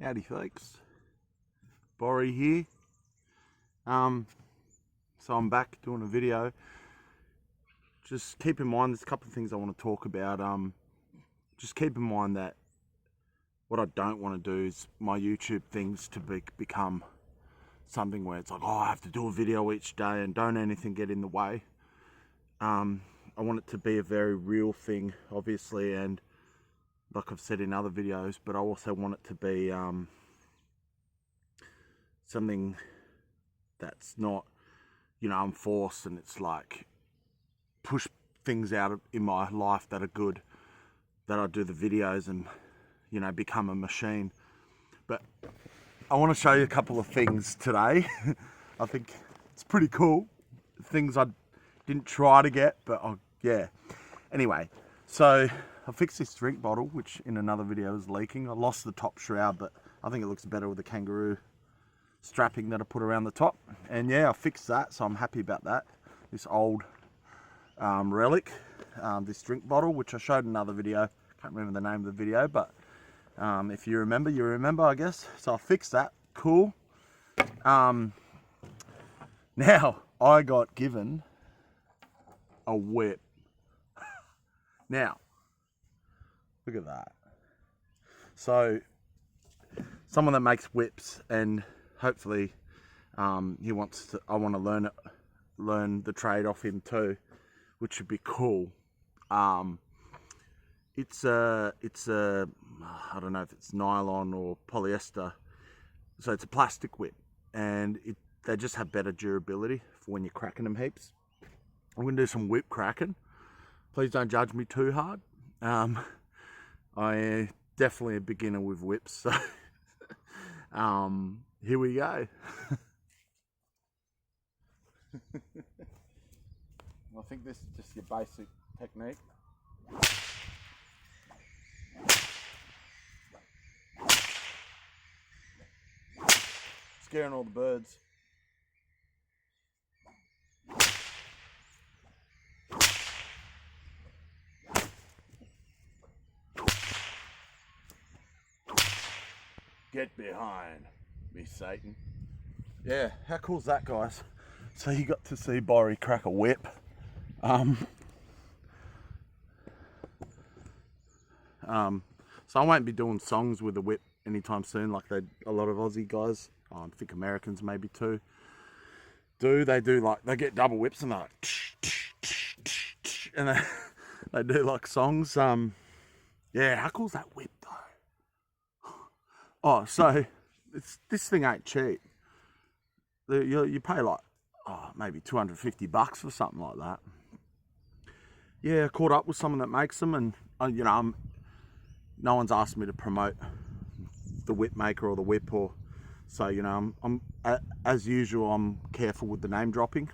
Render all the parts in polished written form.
Howdy folks, Borry here. So I'm back doing a video. Just keep in mind there's a couple of things I want to talk about. Just keep in mind that what I don't want to do is my YouTube things to become something where it's like, oh, I have to do a video each day and don't anything get in the way. I want it to be a very real thing, obviously, and like I've said in other videos, but I also want it to be something that's not, I'm forced and it's like push things out in my life that are good, that I do the videos and, become a machine. But I want to show you a couple of things today. I think it's pretty cool. Things I didn't try to get, but yeah. Anyway, so I fixed this drink bottle, which in another video is leaking. I lost the top shroud, but I think it looks better with the kangaroo strapping that I put around the top. And yeah, I fixed that, so I'm happy about that. This old relic, this drink bottle, which I showed in another video. Can't remember the name of the video, but if you remember, you remember, I guess. So I fixed that, cool. Now, I got given a whip. Now, look at that. So, someone that makes whips, and hopefully, I want to learn the trade off him too, which would be cool. It's a I don't know if it's nylon or polyester, so it's a plastic whip, and they just have better durability for when you're cracking them heaps. I'm gonna do some whip cracking. Please don't judge me too hard. I am definitely a beginner with whips, so here we go. I think this is just your basic technique. Scaring all the birds. Get behind me, Satan. Yeah, how cool is that, guys? So you got to see Borry crack a whip. So I won't be doing songs with a whip anytime soon, like a lot of Aussie guys, I think Americans maybe too, they get double whips and they're like, and they do like songs. Yeah, how cool's that whip though? Oh, so this thing ain't cheap. You pay like maybe $250 for something like that. Yeah, I caught up with someone that makes them, and no one's asked me to promote the whip maker or the whip, or so I'm as usual, I'm careful with the name dropping.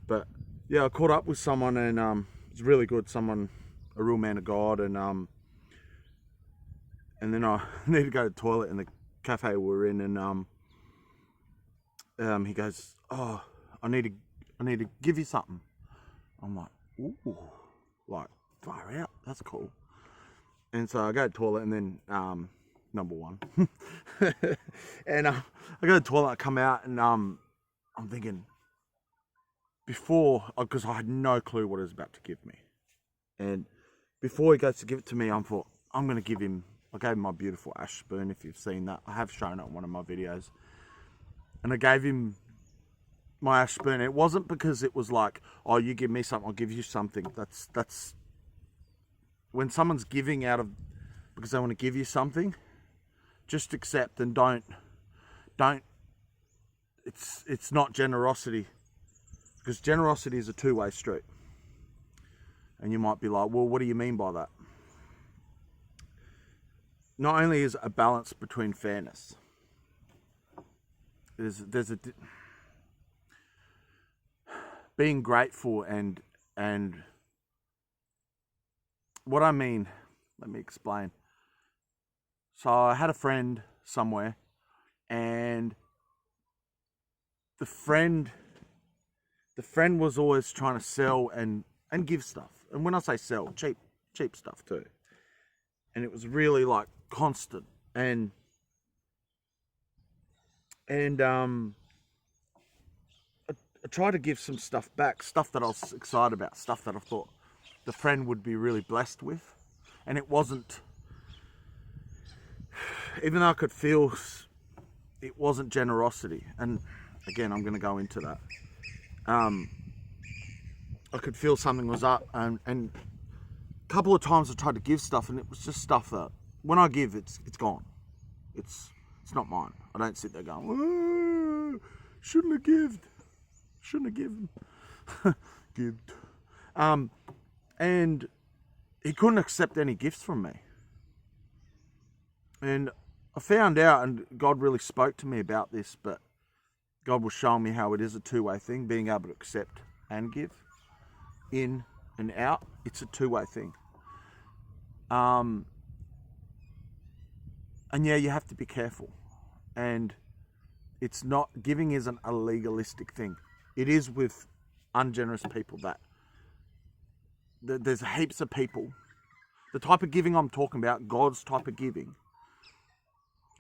But yeah, I caught up with someone, and it's really good. Someone, a real man of God, and then I need to go to the toilet in the cafe we're in, and he goes, "Oh, I need to give you something." I'm like, "Ooh, like far out, that's cool." And so I go to the toilet, and then number one, and I go to the toilet, I come out, and I'm thinking, because I had no clue what he was about to give me, and before he goes to give it to me, I thought, I'm gonna give him. I gave him my beautiful ash spoon. If you've seen that, I have shown it in one of my videos, and I gave him my ash spoon. It wasn't because it was like, oh, you give me something, I'll give you something. That's when someone's giving out of because they want to give you something, just accept and don't. It's not generosity, because generosity is a two-way street. And you might be like, well, what do you mean by that? Not only is it a balance between fairness, there's a being grateful, and what I mean, let me explain. So I had a friend somewhere, and the friend was always trying to sell and give stuff. And when I say sell, cheap stuff too. And it was really like constant. And And I tried to give some stuff back, stuff that I was excited about, stuff that I thought the friend would be really blessed with. And it wasn't, even though I could feel it wasn't generosity. And again, I'm going to go into that. I could feel something was up, and a couple of times I tried to give stuff, and it was just stuff that when I give, it's gone. It's not mine. I don't sit there going, oh, shouldn't have given. Gived. And he couldn't accept any gifts from me. And I found out, and God really spoke to me about this, but God was showing me how it is a two-way thing, being able to accept and give, in and out. It's a two-way thing. And yeah, you have to be careful. And it's not, giving isn't a legalistic thing. It is with ungenerous people that there's heaps of people. The type of giving I'm talking about, God's type of giving,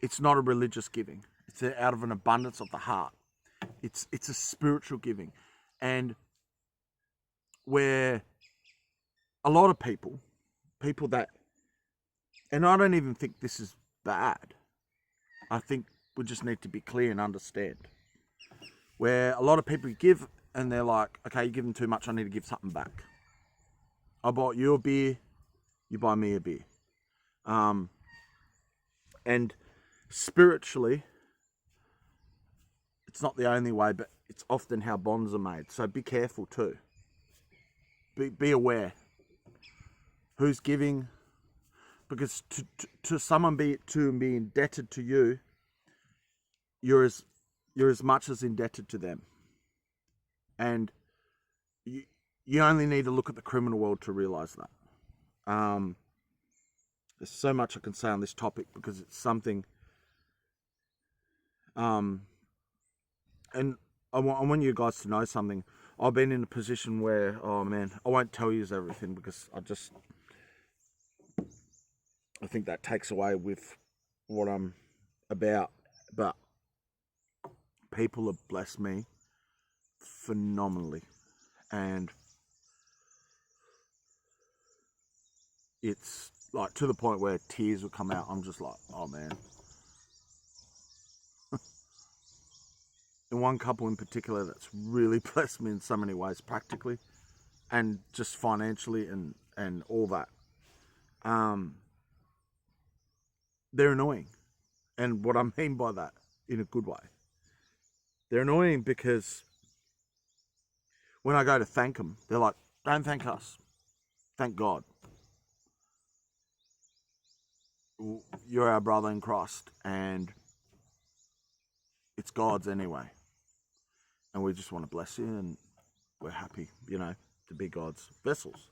it's not a religious giving. It's out of an abundance of the heart. It's a spiritual giving. And where a lot of people that, and I don't even think this is bad. I think we just need to be clear and understand. Where a lot of people give and they're like, okay, you're giving too much, I need to give something back. I bought you a beer, you buy me a beer. And spiritually, it's not the only way, but it's often how bonds are made. So be careful too. Be aware who's giving, because to someone be indebted to you, you're as much as indebted to them. And you only need to look at the criminal world to realize that. There's so much I can say on this topic because it's something. And I want you guys to know something. I've been in a position where, oh man, I won't tell you everything because I think that takes away with what I'm about. But people have blessed me phenomenally. And it's like to the point where tears will come out. I'm just like, oh man. And one couple in particular that's really blessed me in so many ways, practically and just financially and all that. They're annoying. And what I mean by that, in a good way, they're annoying because when I go to thank them, they're like, don't thank us, thank God. You're our brother in Christ and it's God's anyway. And we just want to bless you and we're happy, to be God's vessels.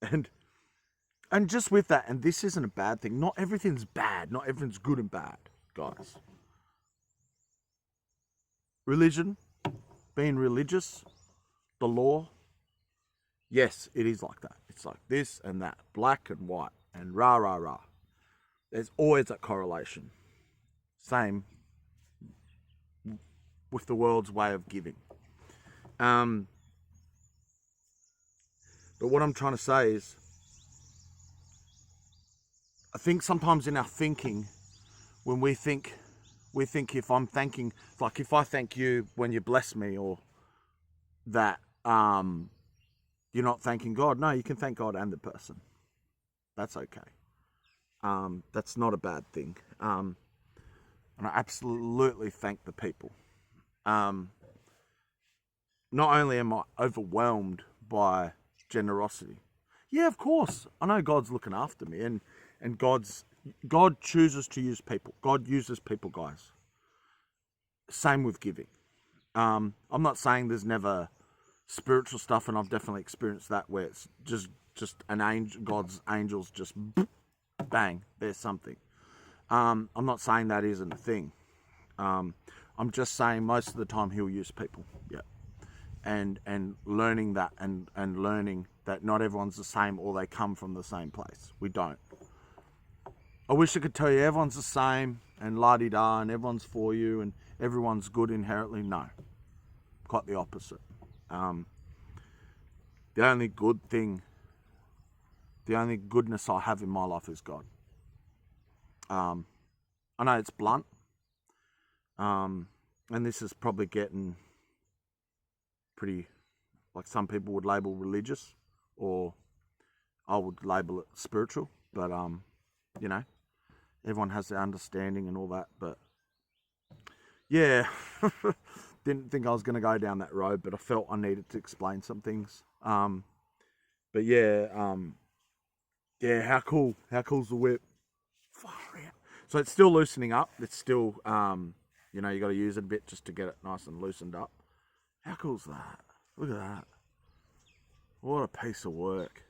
And just with that, and this isn't a bad thing, not everything's bad, not everything's good and bad, guys. Religion, being religious, the law, yes, it is like that. It's like this and that, black and white, and rah, rah, rah. There's always that correlation. Same with the world's way of giving. But what I'm trying to say is, I think sometimes in our thinking, when we think if I'm thanking, like if I thank you when you bless me, or that you're not thanking God. No, you can thank God and the person. That's okay. That's not a bad thing. And I absolutely thank the people. Not only am I overwhelmed by generosity, yeah, of course, I know God's looking after me, and God chooses to use people. God uses people, guys. Same with giving. I'm not saying there's never spiritual stuff, and I've definitely experienced that where it's just an angel, God's angels just bang, there's something. I'm not saying that isn't a thing. I'm just saying most of the time he'll use people. Yeah. And learning that and learning that not everyone's the same or they come from the same place. We don't. I wish I could tell you everyone's the same. and la-di-da and everyone's for you and everyone's good inherently. No, quite the opposite. The only goodness I have in my life is God. I know it's blunt, and this is probably getting pretty, like some people would label religious, or I would label it spiritual, but you know, everyone has their understanding and all that. But yeah, didn't think I was going to go down that road, but I felt I needed to explain some things. But yeah, how cool's the whip? So it's still loosening up. It's still, you know, you got to use it a bit just to get it nice and loosened up. How cool's that? Look at that. What a piece of work.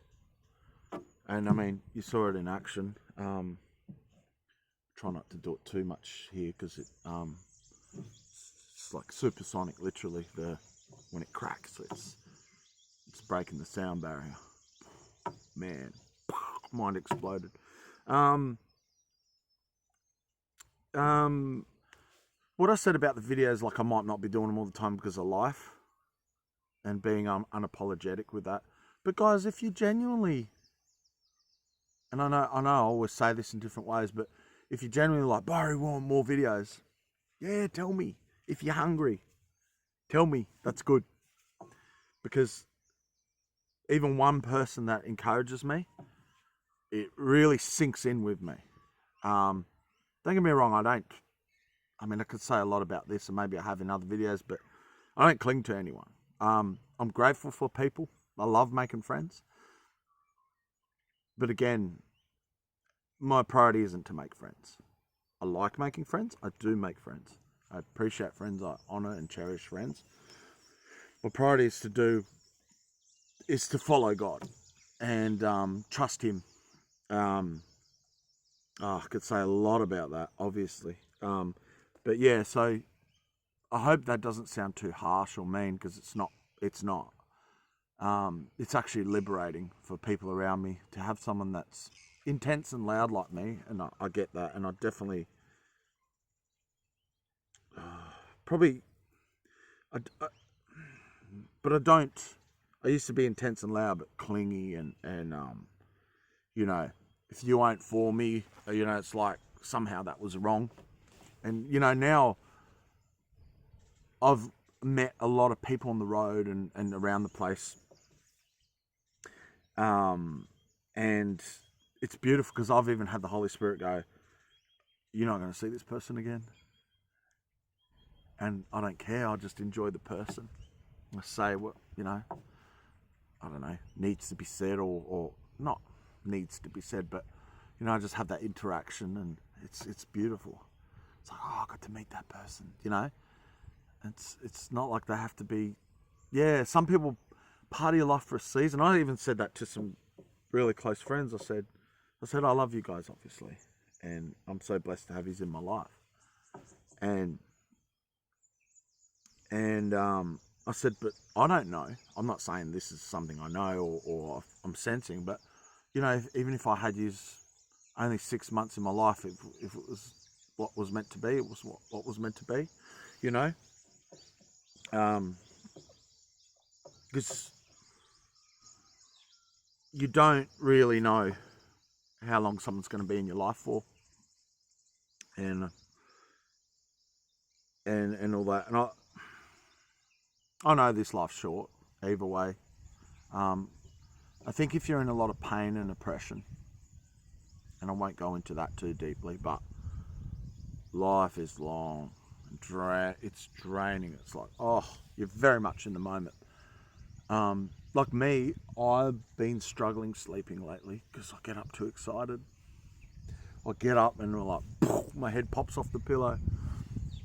And I mean, you saw it in action. Try not to do it too much here because it's like supersonic, literally. When it cracks, it's breaking the sound barrier. Man, mind exploded. What I said about the videos, like I might not be doing them all the time because of life and being unapologetic with that. But guys, if you genuinely, and I know I always say this in different ways, but if you genuinely like, Barry, want more videos, yeah, tell me. If you're hungry, tell me. That's good. Because even one person that encourages me, it really sinks in with me. Don't get me wrong, I mean, I could say a lot about this, and maybe I have in other videos, but I don't cling to anyone. I'm grateful for people. I love making friends. But again, my priority isn't to make friends. I like making friends. I do make friends. I appreciate friends. I honor and cherish friends. My priority is to follow God and trust Him. I could say a lot about that, obviously. But yeah, so I hope that doesn't sound too harsh or mean, because it's not. It's not. It's actually liberating for people around me to have someone that's intense and loud like me, and I get that, and I definitely probably, but I don't. I used to be intense and loud, but clingy and you know, if you ain't for me, you know, it's like somehow that was wrong. And you know, now I've met a lot of people on the road and around the place, and it's beautiful because I've even had the Holy Spirit go, "You're not going to see this person again," and I don't care. I just enjoy the person. I say what, you know, I don't know, needs to be said, or not needs to be said, but you know, I just have that interaction, and it's beautiful. It's like, oh, I got to meet that person, you know. It's not like they have to be. Yeah, some people party a lot for a season. I even said that to some really close friends. I said I love you guys, obviously, and I'm so blessed to have you in my life. And I said, but I don't know. I'm not saying this is something I know or I'm sensing, but you know, even if I had used only 6 months in my life, if it was what was meant to be, it was what was meant to be, you know. Because you don't really know how long someone's going to be in your life for, and all that. And I know this life's short either way. I think if you're in a lot of pain and oppression, and I won't go into that too deeply, but life is long. It's draining. It's like, oh, you're very much in the moment. Like me, I've been struggling sleeping lately because I get up too excited. I get up and like, my head pops off the pillow.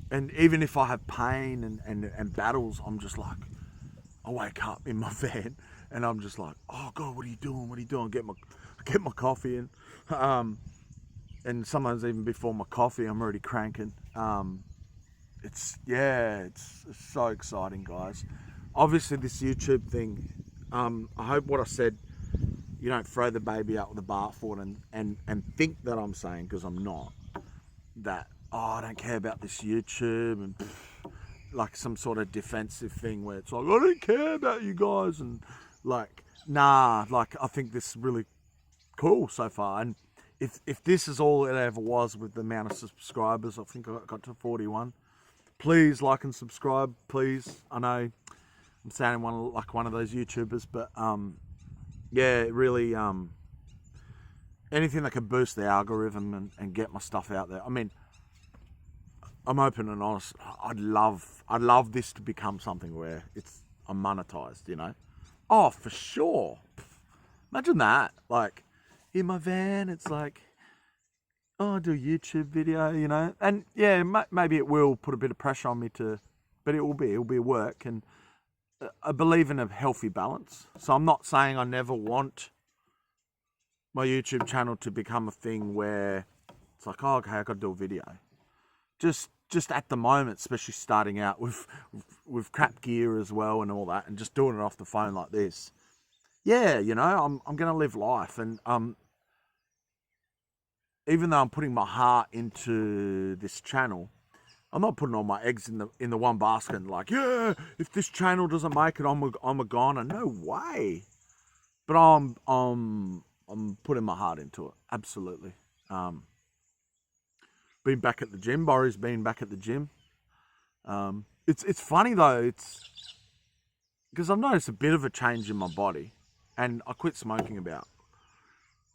And even if I have pain and battles, I'm just like, I wake up in my van and I'm just like, oh God, what are you doing? What are you doing? Get my coffee in. And sometimes even before my coffee, I'm already cranking. It's so exciting, guys. Obviously this YouTube thing, I hope what I said, you don't throw the baby out with the bathwater and think that I'm saying, because I'm not, that oh, I don't care about this YouTube, and like some sort of defensive thing where it's like, I don't care about you guys, and like, nah, like I think this is really cool so far. And if this is all it ever was with the amount of subscribers, I think I got to 41. Please like and subscribe, please. I know I'm sounding one of those YouTubers, but yeah, really, anything that can boost the algorithm and get my stuff out there. I mean, I'm open and honest. I'd love this to become something where I'm monetized, you know? Oh, for sure. Imagine that. Like, in my van, it's like, oh, I do a YouTube video, you know? And yeah, maybe it will put a bit of pressure on me but it'll be work. And I believe in a healthy balance. So I'm not saying I never want my YouTube channel to become a thing where it's like, oh, okay, I got to do a video. Just at the moment, especially starting out with crap gear as well and all that, and just doing it off the phone like this. Yeah, you know, I'm gonna live life, and even though I'm putting my heart into this channel, I'm not putting all my eggs in the one basket and like, yeah, if this channel doesn't make it, I'm a goner. No way. But I'm putting my heart into it. Absolutely. Been back at the gym. Borry's been back at the gym. It's funny though. It's because I've noticed a bit of a change in my body, and I quit smoking about,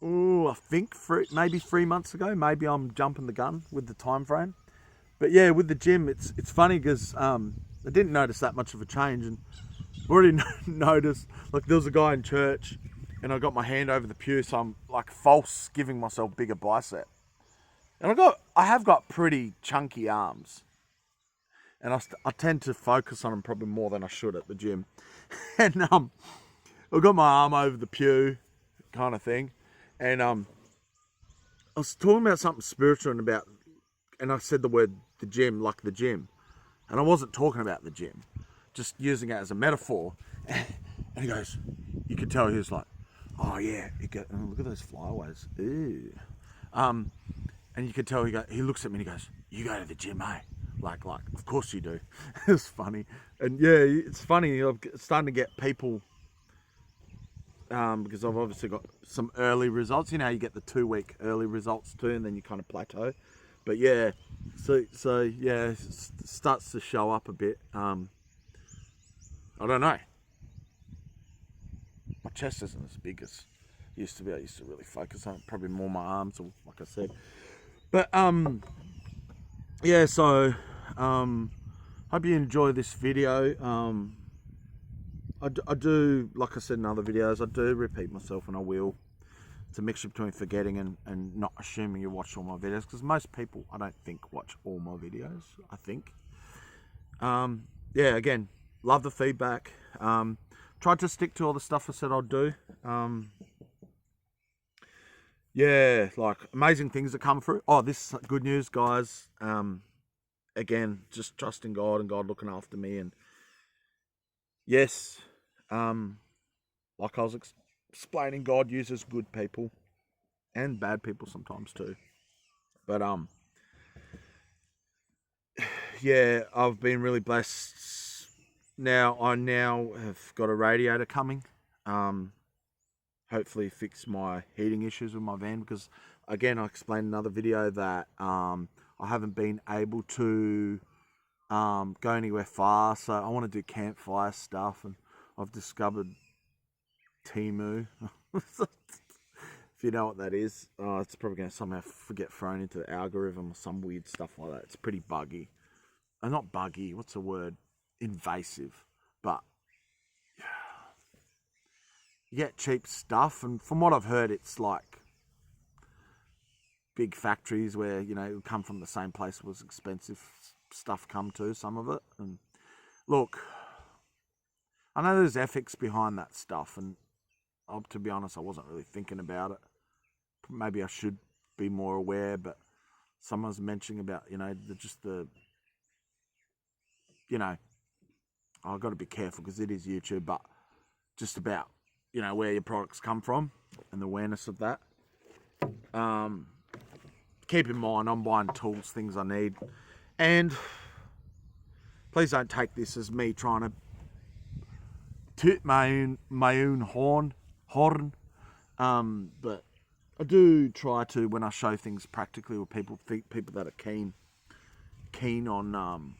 I think maybe 3 months ago. Maybe I'm jumping the gun with the time frame. But yeah, with the gym, it's funny because I didn't notice that much of a change, and already noticed, like, there was a guy in church, and I got my hand over the pew, so I'm like false giving myself bigger bicep, and I have got pretty chunky arms, and I tend to focus on them probably more than I should at the gym, and I got my arm over the pew, kind of thing, and I was talking about something spiritual and I said the word the gym, like the gym. And I wasn't talking about the gym, just using it as a metaphor. And he goes, you could tell he was like, oh yeah, look at those flyaways. Ew. And you could tell he looks at me and he goes, you go to the gym, eh? Like, of course you do. It's funny. And yeah, it's funny. I'm starting to get people, because I've obviously got some early results. You know, you get the 2-week early results too, and then you kind of plateau. But yeah, so yeah, it starts to show up a bit. I don't know. My chest isn't as big as it used to be. I used to really focus on it, probably more my arms, or like I said. But yeah. So hope you enjoy this video. I do, like I said in other videos, I do repeat myself, and I will. It's a mixture between forgetting and not assuming you watch all my videos, because most people, I don't think, watch all my videos, I think. Yeah, again, love the feedback. Tried to stick to all the stuff I said I'd do. Yeah, like, amazing things that come through. Oh, this is good news, guys. Again, just trusting God and God looking after me. And yes, like I was explaining, God uses good people and bad people sometimes too. But yeah, I've been really blessed. I now have got a radiator coming. Hopefully fix my heating issues with my van, because again, I explained in another video that I haven't been able to go anywhere far, so I want to do campfire stuff, and I've discovered Temu. If you know what that is, it's probably going to somehow get thrown into the algorithm or some weird stuff like that. It's pretty buggy. Not buggy, what's the word? Invasive. But you get cheap stuff, and from what I've heard, it's like big factories where, you know, it would come from the same place was expensive stuff come to, some of it. And look, I know there's ethics behind that stuff, and to be honest, I wasn't really thinking about it. Maybe I should be more aware, but someone's mentioning about, you know, you know, I've got to be careful because it is YouTube, but just about, you know, where your products come from and the awareness of that. keep in mind, I'm buying tools, things I need. And please don't take this as me trying to toot my own horn. But I do try to, when I show things practically with people that are keen on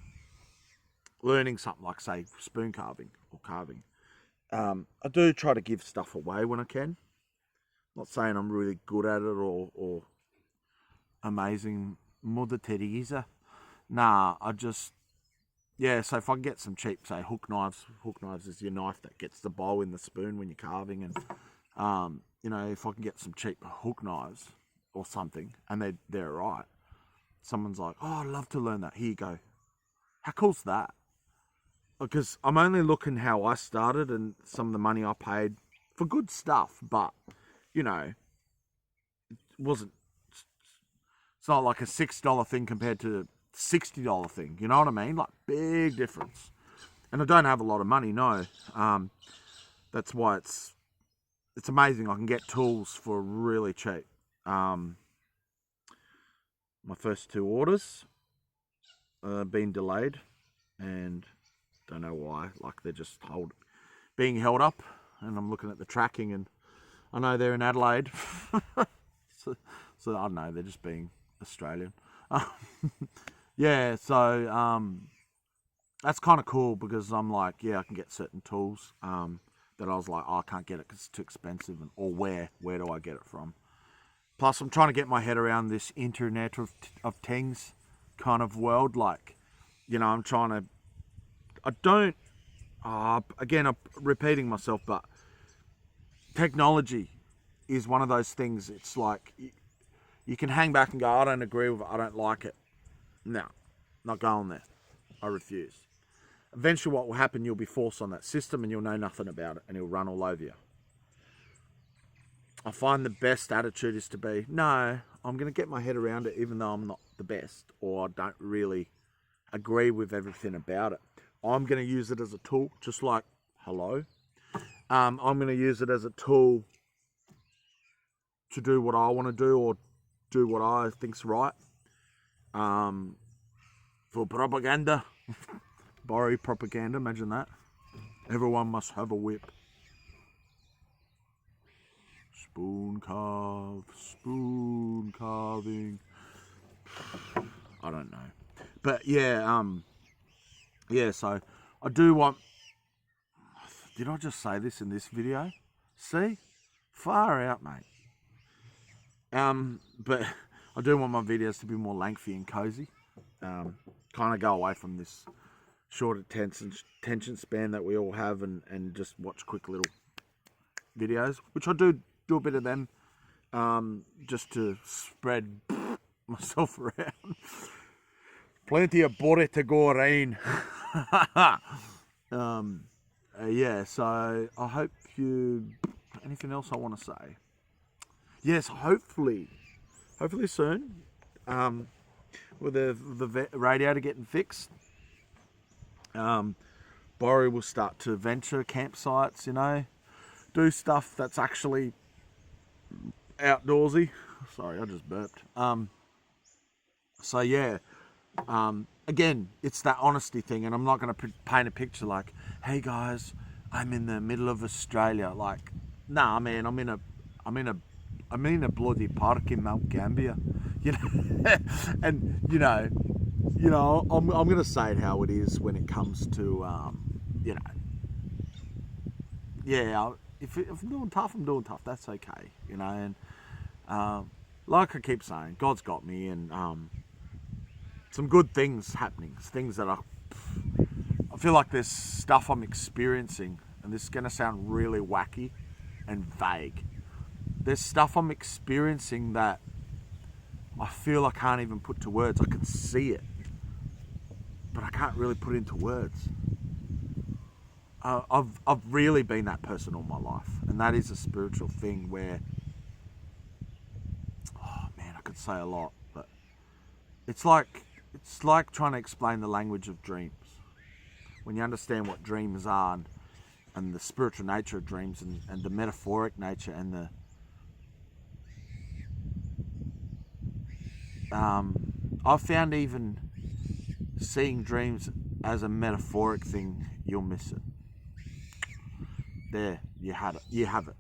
learning something like, say, spoon carving or carving. I do try to give stuff away when I can. Not saying I'm really good at it or amazing Mother Teresa. Nah, I just, yeah, so if I can get some cheap, say, hook knives is your knife that gets the bowl in the spoon when you're carving, and you know, if I can get some cheap hook knives or something, and they're right, someone's like, oh, I'd love to learn that. Here you go. How cool's that? Because I'm only looking how I started and some of the money I paid for good stuff, but you know, it's not like a $6 thing compared to $60 thing. You know what I mean? Like, big difference. And I don't have a lot of money, no. That's why it's amazing. I can get tools for really cheap. My first 2 orders been delayed, and don't know why. Like, they're just being held up, and I'm looking at the tracking, and I know they're in Adelaide. so I don't know, they're just being Australian. Yeah, so that's kind of cool, because I'm like, yeah, I can get certain tools that I was like, oh, I can't get it because it's too expensive, or where do I get it from? Plus, I'm trying to get my head around this internet of things kind of world. Like, you know, again, I'm repeating myself, but technology is one of those things. It's like, you can hang back and go, I don't agree with it, I don't like it. No, not going there. I refuse. Eventually what will happen, you'll be forced on that system and you'll know nothing about it, and it'll run all over you. I find the best attitude is to be, no, I'm going to get my head around it even though I'm not the best, or I don't really agree with everything about it. I'm going to use it as a tool, just like, hello. I'm going to use it as a tool to do what I want to do, or do what I think's right. For propaganda. Borrow propaganda, imagine that. Everyone must have a whip. Spoon carving. I don't know. But yeah, so I do want, did I just say this in this video? See? Far out, mate. But I do want my videos to be more lengthy and cozy. Kind of go away from this short attention span that we all have, and just watch quick little videos, which I do a bit of them, just to spread myself around. Plenty of bore to go around. Yeah, so I hope anything else I want to say? Yes, hopefully soon, with the radiator getting fixed, Borry will start to venture campsites, you know, do stuff that's actually outdoorsy. Sorry, I just burped. So yeah, again, it's that honesty thing, and I'm not going to paint a picture like, hey guys, I'm in the middle of Australia. Like, nah, man, I'm in a bloody park in Mount Gambier, you know. And you know, I'm going to say it how it is when it comes to, you know, yeah, if I'm doing tough, I'm doing tough. That's okay, you know. And like I keep saying, God's got me, and some good things happening. Things that I feel like there's stuff I'm experiencing, and this is going to sound really wacky and vague. There's stuff I'm experiencing that I feel I can't even put to words. I can see it, but I can't really put it into words. I've really been that person all my life, and that is a spiritual thing where, oh man, I could say a lot, but it's like trying to explain the language of dreams. When you understand what dreams are, and the spiritual nature of dreams, and the metaphoric nature, and I've found even seeing dreams as a metaphoric thing, you'll miss it. There, you had it. You have it.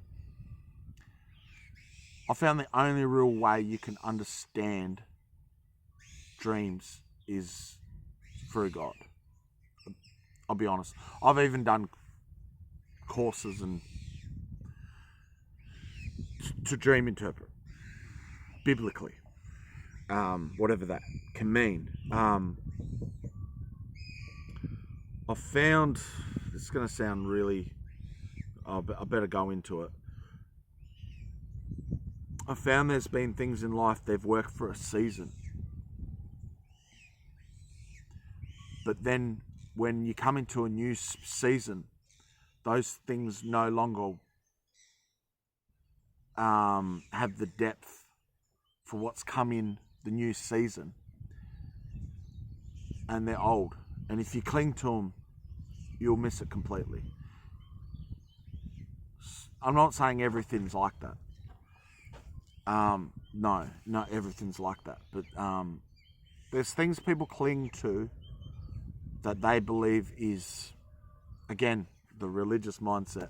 I found the only real way you can understand dreams is through God. I'll be honest. I've even done courses and to dream interpret biblically, whatever that can mean. I found, this is going to sound really, I better go into it. I found there's been things in life, they've worked for a season. But then when you come into a new season, those things no longer have the depth for what's come in the new season. And they're old. And if you cling to them, you'll miss it completely. I'm not saying everything's like that. No, not everything's like that. But there's things people cling to that they believe is, again, the religious mindset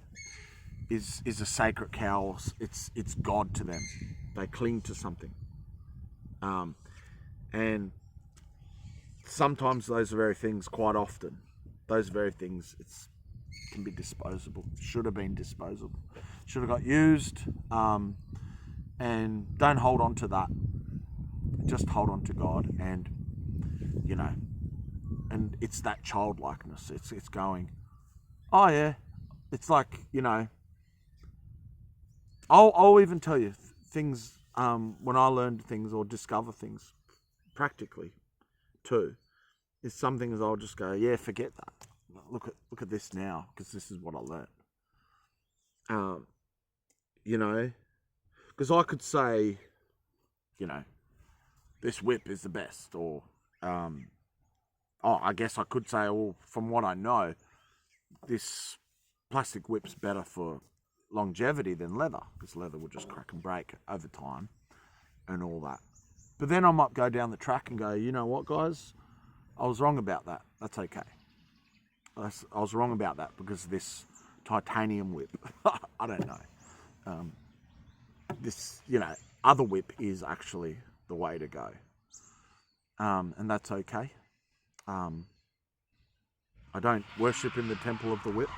is a sacred cow. It's God to them. They cling to something. And sometimes those very things, quite often, those very things, can be disposable. Should have been disposable. Should have got used. And don't hold on to that. Just hold on to God, and and it's that childlikeness. It's going, oh yeah. It's like, I'll even tell you things when I learned things or discover things practically too. Is some things I'll just go, yeah, forget that. Look at this now, because this is what I learned. Because I could say, this whip is the best, or I guess I could say, well, from what I know, this plastic whip's better for longevity than leather, because leather will just crack and break over time and all that. But then I might go down the track and go, you know what, guys? I was wrong about that. That's okay. I was wrong about that because of this titanium whip. I don't know. This, other whip is actually the way to go. And that's okay. I don't worship in the temple of the whip,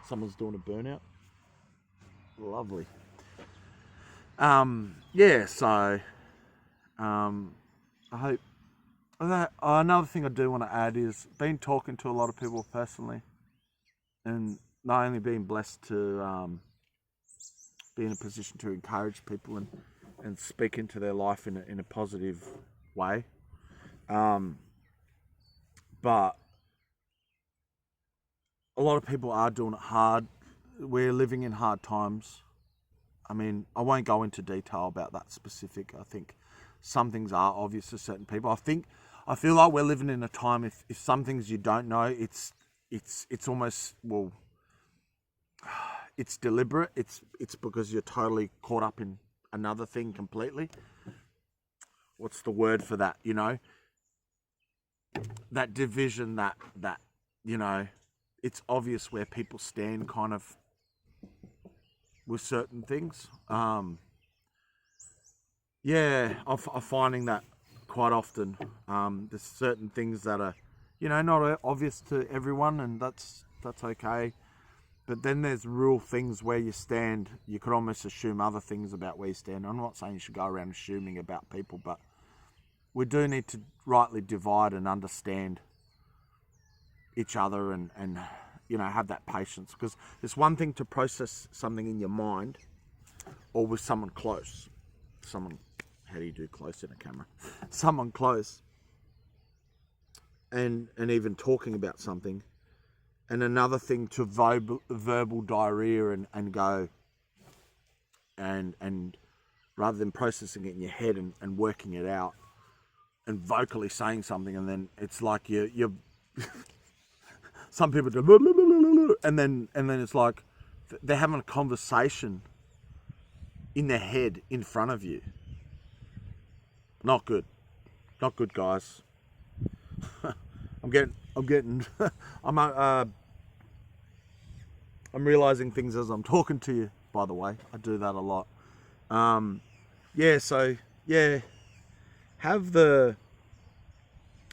Someone's doing a burnout. Lovely. So I hope another thing I do want to add is been talking to a lot of people personally, and not only being blessed to be in a position to encourage people and speak into their life in a positive way, but a lot of people are doing it hard. We're living in hard times. I mean, I won't go into detail about that specific. I think some things are obvious to certain people. I feel like we're living in a time, if some things you don't know, it's almost, well, it's deliberate. It's because you're totally caught up in another thing completely. What's the word for that? That division, that it's obvious where people stand kind of with certain things. I'm finding that quite often. There's certain things that are, not obvious to everyone, and that's okay. But then there's real things where you stand. You could almost assume other things about where you stand. I'm not saying you should go around assuming about people, but we do need to rightly divide and understand each other and have that patience. Because it's one thing to process something in your mind or with someone close. How do you do close in a camera? Someone close. And even talking about something. And another thing to verbal diarrhea and go and rather than processing it in your head and working it out and vocally saying something, and then it's like you're some people do and then it's like they're having a conversation in their head in front of you. Not good. Not good, guys. I'm realizing things as I'm talking to you, by the way. I do that a lot.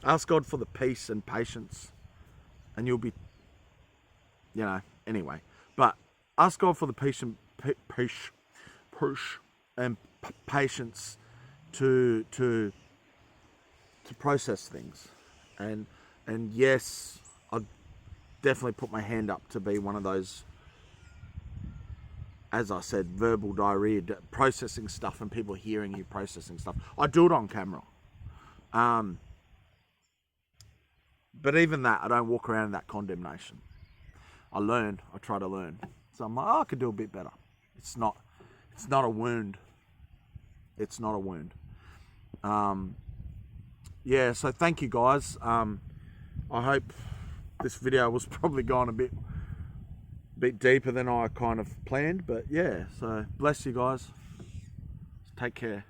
Ask God for the peace and patience, and you'll be, anyway. But ask God for the patience to process things, and yes, I definitely put my hand up to be one of those, as I said, verbal diarrhea, processing stuff and people hearing you processing stuff. I do it on camera. But even that, I don't walk around in that condemnation. I try to learn. So I'm like, I could do a bit better. It's not a wound. It's not a wound. So thank you guys. I hope this video was probably gone a bit deeper than I kind of planned, but yeah, so bless you guys. Take care.